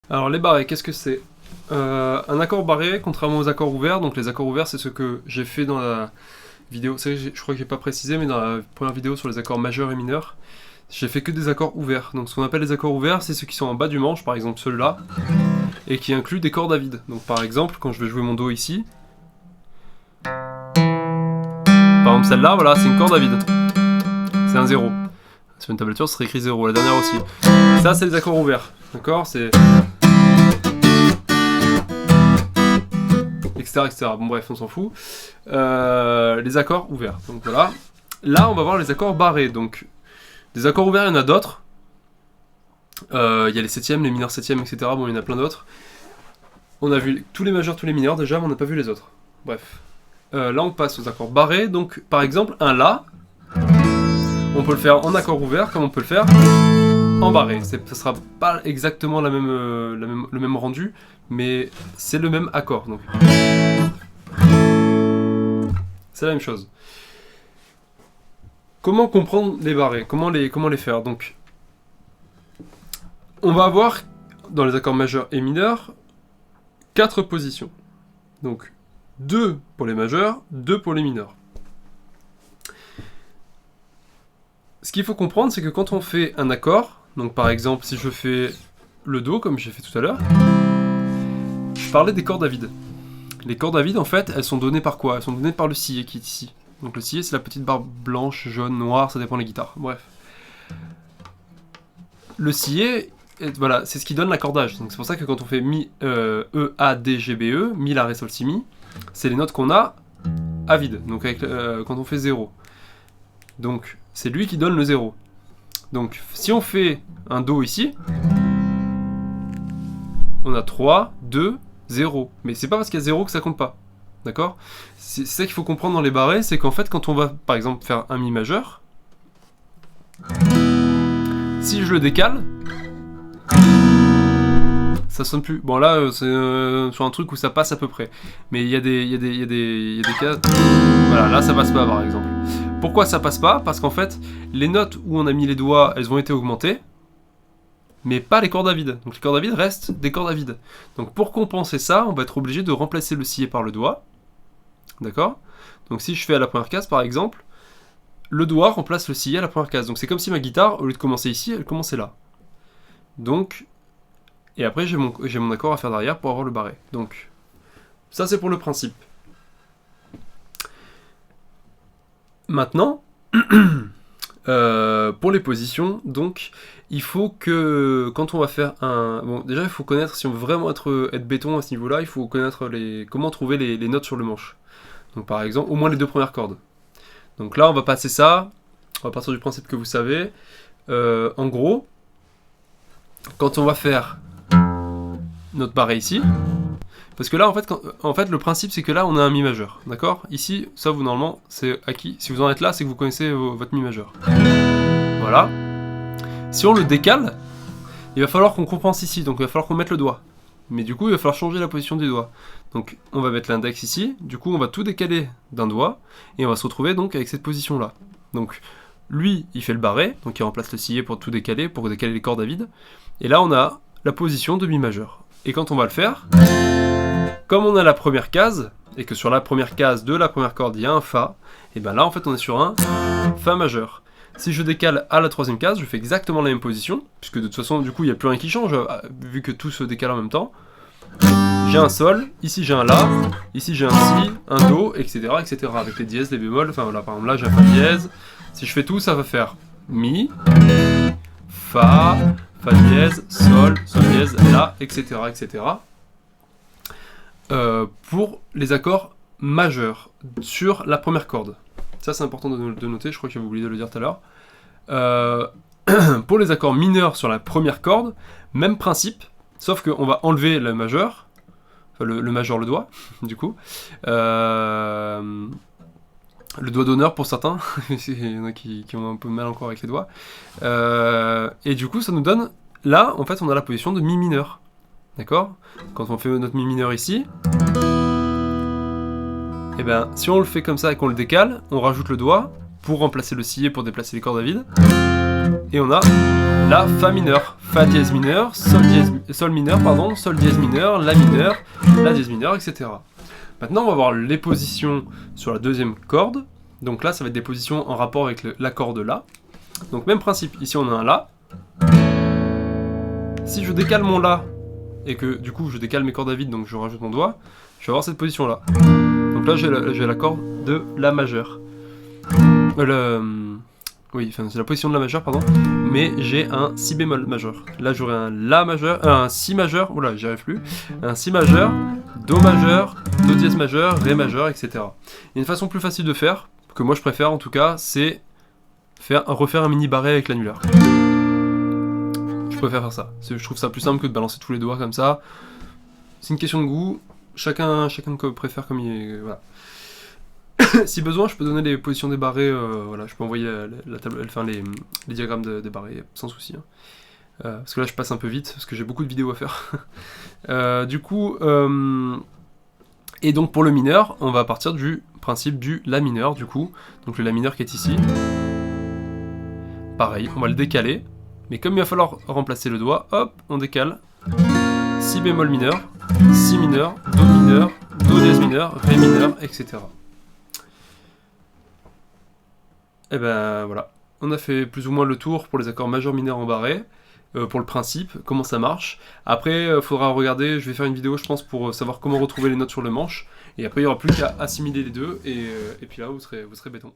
Alors les barrés, qu'est-ce que c'est? Un accord barré, contrairement aux accords ouverts, donc les accords ouverts c'est ce que j'ai fait dans la vidéo, je crois que j'ai pas précisé, mais dans la première vidéo sur les accords majeurs et mineurs, j'ai fait que des accords ouverts. Donc ce qu'on appelle les accords ouverts, c'est ceux qui sont en bas du manche, par exemple celui-là, et qui incluent des cordes à vide. Donc par exemple, quand je vais jouer mon Do ici, par exemple celle-là, voilà, c'est une corde à vide. C'est un 0. Sur une tablature, ce serait écrit 0, la dernière aussi. Ça, c'est les accords ouverts, d'accord? C'est... etc., etc. Bon bref, on s'en fout. Les accords ouverts, donc voilà. Là, on va voir les accords barrés, donc... Des accords ouverts, il y en a d'autres. Il y a les septièmes, les mineurs septièmes, etc. Bon, il y en a plein d'autres. On a vu tous les majeurs, tous les mineurs déjà, mais on n'a pas vu les autres. Bref. Là, on passe aux accords barrés. Donc, par exemple, un La, on peut le faire en accord ouvert, comme on peut le faire en barré. Ça sera pas exactement le même rendu, mais c'est le même accord. Donc, c'est la même chose. Comment comprendre les barrés? Comment les faire? Donc, on va avoir, dans les accords majeurs et mineurs, 4 positions. Donc, 2 pour les majeurs, 2 pour les mineurs. Ce qu'il faut comprendre, c'est que quand on fait un accord, donc par exemple, si je fais le Do, comme j'ai fait tout à l'heure, je parlais des cordes à vide. Les cordes à vide, en fait, elles sont données par quoi? Elles sont données par le sillet qui est ici. Donc le sillet, c'est la petite barre blanche, jaune, noire, ça dépend des guitares. Bref. Le sillet, voilà, c'est ce qui donne l'accordage. Donc c'est pour ça que quand on fait Mi, E, A, D, G, B, E, Mi, La, Ré, Sol, Si, Mi, c'est les notes qu'on a à vide. Donc avec, quand on fait 0. Donc c'est lui qui donne le 0. Donc si on fait un Do ici, on a 3, 2, 0. Mais c'est pas parce qu'il y a 0 que ça compte pas. D'accord? C'est ça qu'il faut comprendre dans les barrés, c'est qu'en fait quand on va par exemple faire un Mi majeur, si je le décale, ça sonne plus. Bon là c'est sur un truc où ça passe à peu près. Mais il y a des cas... Voilà, là ça passe pas par exemple. Pourquoi ça passe pas? Parce qu'en fait, les notes où on a mis les doigts, elles ont été augmentées, mais pas les cordes à vide. Donc les cordes à vide restent des cordes à vide. Donc pour compenser ça, on va être obligé de remplacer le sillet par le doigt. D'accord? Donc si je fais à la première case par exemple, le doigt remplace le sillet à la première case. Donc c'est comme si ma guitare, au lieu de commencer ici, elle commençait là. Donc, et après j'ai mon accord à faire derrière pour avoir le barré. Donc, ça c'est pour le principe. Maintenant, pour les positions, donc, il faut que, quand on va faire un... Bon, déjà, il faut connaître, si on veut vraiment être béton à ce niveau-là, il faut connaître comment trouver les notes sur le manche. Donc, par exemple, au moins les 2 premières cordes. Donc là, on va passer ça, on va partir du principe que vous savez. En gros, quand on va faire notre barré ici, parce que là, en fait, le principe, c'est que là, on a un Mi majeur, d'accord? Ici, ça, vous, normalement, c'est acquis. Si vous en êtes là, c'est que vous connaissez votre Mi majeur. Voilà. Si on le décale, il va falloir qu'on compense ici, donc il va falloir qu'on mette le doigt. Mais du coup, il va falloir changer la position du doigt. Donc, on va mettre l'index ici, du coup, on va tout décaler d'un doigt, et on va se retrouver donc avec cette position-là. Donc, lui, il fait le barré, donc il remplace le sillet pour tout décaler, pour décaler les cordes à vide. Et là, on a la position de Mi majeur. Et quand on va le faire, comme on a la première case, et que sur la première case de la première corde, il y a un Fa, et bien là, en fait, on est sur un Fa majeur. Si je décale à la 3ème case, je fais exactement la même position, puisque de toute façon, du coup, il n'y a plus rien qui change, vu que tout se décale en même temps. J'ai un Sol, ici j'ai un La, ici j'ai un Si, un Do, etc., etc., avec les dièses, les bémols, enfin voilà, par exemple là j'ai un Fa dièse. Si je fais tout, ça va faire Mi, Fa, Fa dièse, Sol, Sol dièse, La, etc., etc. Pour les accords majeurs sur la première corde. Ça c'est important de noter, je crois que j'avais oublié de le dire tout à l'heure. Pour les accords mineurs sur la première corde, même principe, sauf qu'on va enlever le majeur, enfin le majeur, le doigt, du coup. Le doigt d'honneur pour certains, il y en a qui ont un peu mal encore avec les doigts. Et du coup ça nous donne, là en fait on a la position de Mi mineur. D'accord? Quand on fait notre Mi mineur ici, et ben si on le fait comme ça et qu'on le décale, on rajoute le doigt pour remplacer le sillet pour déplacer les cordes à vide. et on a la Fa mineur, Fa dièse mineur, Sol mineur, pardon, Sol dièse mineur, La mineur, La dièse mineur, etc. Maintenant, on va voir les positions sur la deuxième corde. Donc là, ça va être des positions en rapport avec l'accord de La. Donc même principe, ici on a un La. Si je décale mon La, et que du coup je décale mes cordes à vide, donc je rajoute mon doigt, je vais avoir cette position là. Donc là j'ai l'accord de La majeur. Oui, enfin c'est la position de La majeur, pardon, mais j'ai un Si bémol majeur. Là j'aurai un La majeur, un Si majeur, oula j'y arrive plus, un Si majeur, Do majeur, Do dièse majeur, Ré majeur, etc. Il y a une façon plus facile de faire, que moi je préfère en tout cas, c'est refaire un mini barré avec l'annulaire. Je préfère faire ça. Je trouve ça plus simple que de balancer tous les doigts comme ça. C'est une question de goût. Chacun préfère comme il est. Voilà. Si besoin, je peux donner les positions des barrés. Voilà, je peux envoyer la table, enfin les diagrammes des barrés sans souci. Hein. Parce que là, je passe un peu vite parce que j'ai beaucoup de vidéos à faire. Du coup, et donc pour le mineur, on va partir du principe du La mineur. Du coup, donc le La mineur qui est ici. Pareil, on va le décaler. Mais comme il va falloir remplacer le doigt, hop, on décale. Si bémol mineur, Si mineur, Do dièse mineur, Ré mineur, etc. Et ben voilà, on a fait plus ou moins le tour pour les accords majeurs mineurs en barré, pour le principe, comment ça marche. Après, il faudra regarder, je vais faire une vidéo je pense pour savoir comment retrouver les notes sur le manche. Et après il n'y aura plus qu'à assimiler les deux, et puis là vous serez béton.